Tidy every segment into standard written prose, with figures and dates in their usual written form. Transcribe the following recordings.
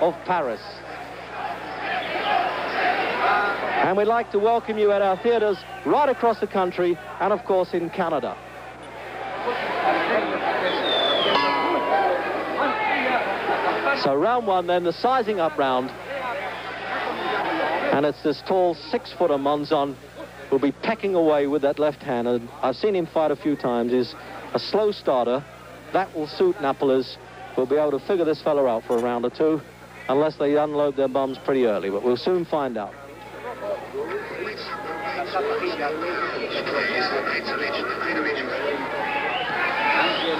of Paris. And we'd like to welcome you at our theatres right across the country and, of course, in Canada. So round one then, the sizing up round. And it's this tall 6-footer Monzon who'll be pecking away with that left hand. And I've seen him fight a few times. He's a slow starter. That will suit Napoles. We'll be able to figure this fella out for a round or two, unless they unload their bums pretty early, but we'll soon find out.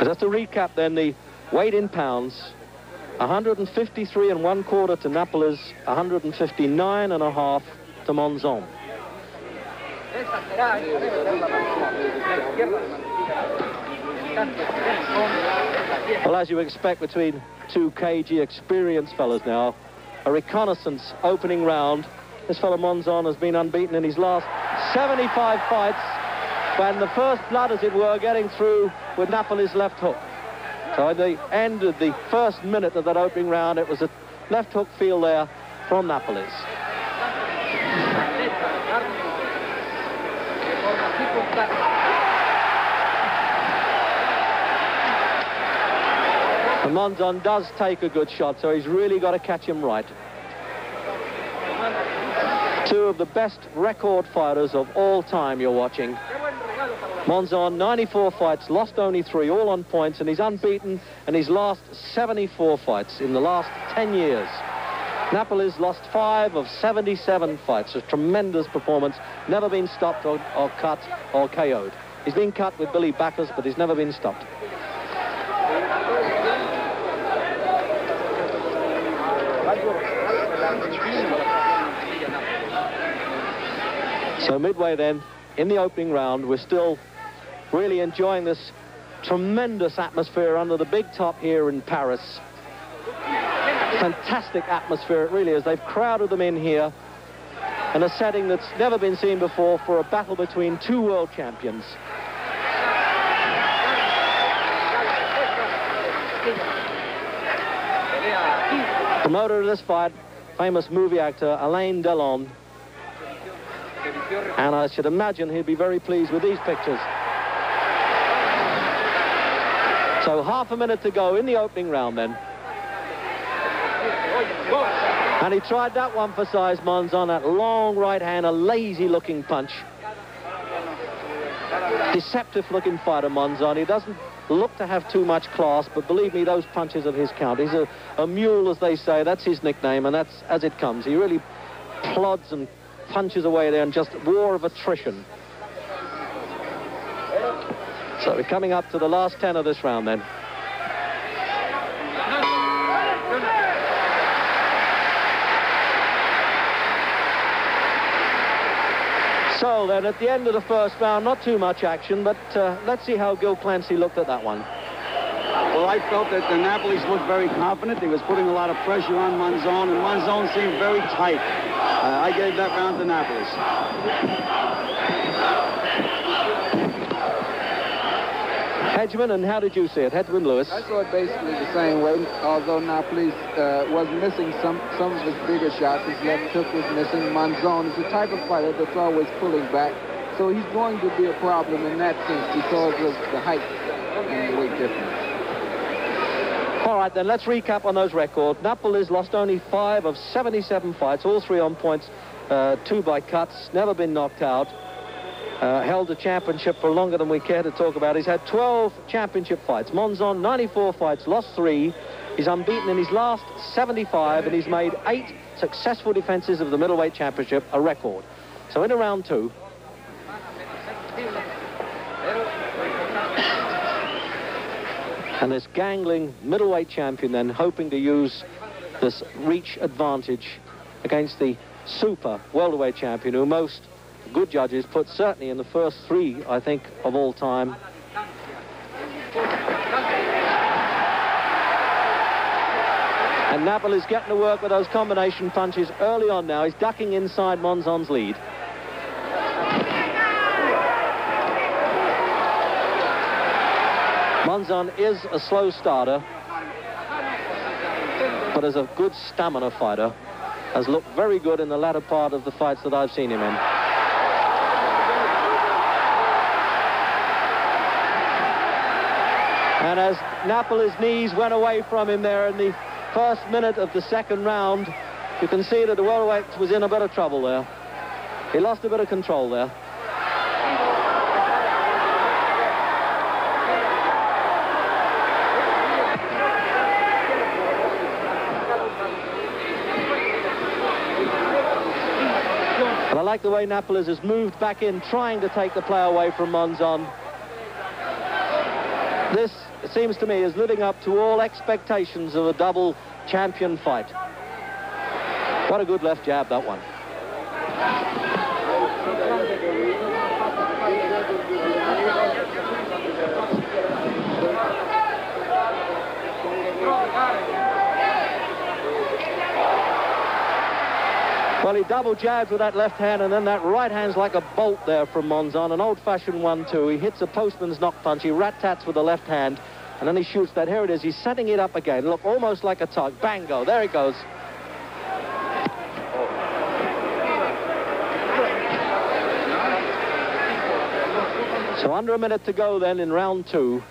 Just to recap then, the weight in pounds, 153 1/4 to Napoles, 159 1/2 to Monzon. Well, as you expect between two cagey, experienced fellas now, a reconnaissance opening round. This fellow Monzon has been unbeaten in his last 75 fights, when the first blood, as it were, getting through with Napoles' left hook. So at the end of the first minute of that opening round, it was a left hook field there from Napoles. And Monzon does take a good shot, so he's really got to catch him right. Two of the best record fighters of all time you're watching. Monzon, 94 fights, lost only 3, all on points, and he's unbeaten in his last 74 fights in the last 10 years. Napoles lost 5 of 77 fights, a tremendous performance, never been stopped or cut or KO'd. He's been cut with Billy Backus, but he's never been stopped. So midway then, in the opening round, we're still really enjoying this tremendous atmosphere under the big top here in Paris. Fantastic atmosphere, it really is. They've crowded them in here in a setting that's never been seen before for a battle between two world champions. Promoter of this fight, famous movie actor Alain Delon. And I should imagine he'd be very pleased with these pictures. So half a minute to go in the opening round then. And he tried that one for size, Monzon, that long right hand, a lazy looking punch. Deceptive looking fighter, Monzon. He doesn't look to have too much class, but believe me, those punches of his count. He's a mule, as they say. That's his nickname, and that's as it comes. He really plods and punches away there and just war of attrition. So we're coming up to the last 10 of this round then. So then at the end of the first round, not too much action, but let's see how Gil Clancy looked at that one. Well, I felt that the Napoles looked very confident. He was putting a lot of pressure on Monzon, and Monzon seemed very tight. I gave that round to Napoles. Hedgeman, and how did you see it? Hedgeman Lewis. I saw it basically the same way, although Napoles was missing some of his bigger shots. His left hook was missing. Monzon is the type of fighter that's always pulling back, so he's going to be a problem in that sense because of the height and the weight difference. All right, then, let's recap on those records. Napoles lost only 5 of 77 fights, all 3 on points, 2 by cuts, never been knocked out. Held the championship for longer than we care to talk about. He's had 12 championship fights. Monzon, 94 fights, lost 3. He's unbeaten in his last 75, and he's made 8 successful defenses of the middleweight championship, a record. So in round 2. And this gangling middleweight champion then hoping to use this reach advantage against the super welterweight champion, who most good judges put certainly in the first 3, I think, of all time. And Napoles getting to work with those combination punches early on now. He's ducking inside Monzon's lead. Monzon is a slow starter. but as a good stamina fighter, has looked very good in the latter part of the fights that I've seen him in. And as Napoles' knees went away from him there in the first minute of the second round, you can see that the welterweight was in a bit of trouble there. He lost a bit of control there. But I like the way Napoles has moved back in, trying to take the play away from Monzon. This, it seems to me, is living up to all expectations of a double champion fight. What a good left jab, that one. Well, he double jabs with that left hand, and then that right hand's like a bolt there from Monzon, an old-fashioned 1-2. He hits a postman's knock punch, he rat-tats with the left hand, and then he shoots that. Here it is, he's setting it up again. Look, almost like a tug. Bango, there it goes. So under a minute to go then in round 2.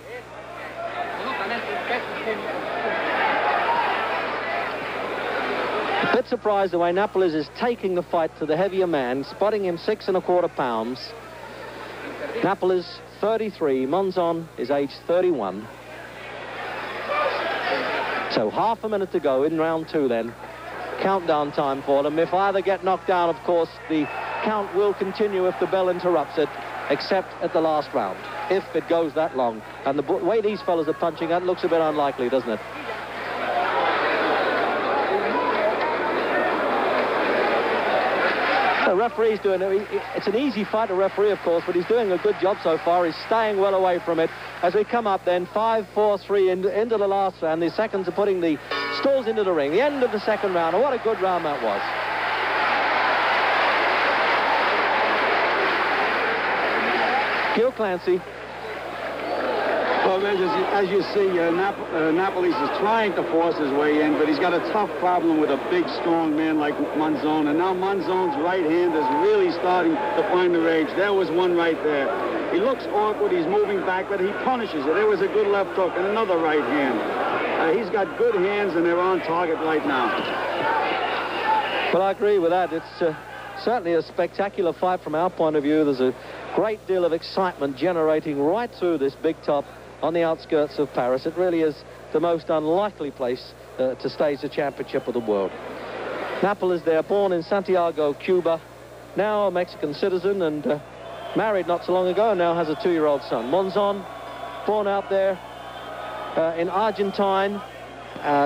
A bit surprised the way Napoles is taking the fight to the heavier man, spotting him 6 1/4 pounds. Napoles 33, Monzon is age 31. So half a minute to go in round 2 then. Countdown time for them. If either get knocked down, of course, the count will continue if the bell interrupts it, except at the last round, if it goes that long. And the way these fellas are punching, that looks a bit unlikely, doesn't it? The referee's doing it. It's an easy fight to referee, of course, but he's doing a good job so far. He's staying well away from it. As we come up then, 5, 4, 3 into the last round. The seconds are putting the stalls into the ring. The end of the second round. And what a good round that was. Gil Clancy. Well, as you see, Napoles is trying to force his way in, but he's got a tough problem with a big, strong man like Monzon. And now Monzon's right hand is really starting to find the range. There was one right there. He looks awkward. He's moving back, but he punishes it. There was a good left hook and another right hand. He's got good hands, and they're on target right now. Well, I agree with that. It's certainly a spectacular fight from our point of view. There's a great deal of excitement generating right through this big top on the outskirts of Paris. It really is the most unlikely place to stage the championship of the world. Napoles there, born in Santiago, Cuba, now a Mexican citizen and married not so long ago, and now has a 2-year-old son. Monzon, born out there in Argentine,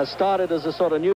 started as a sort of new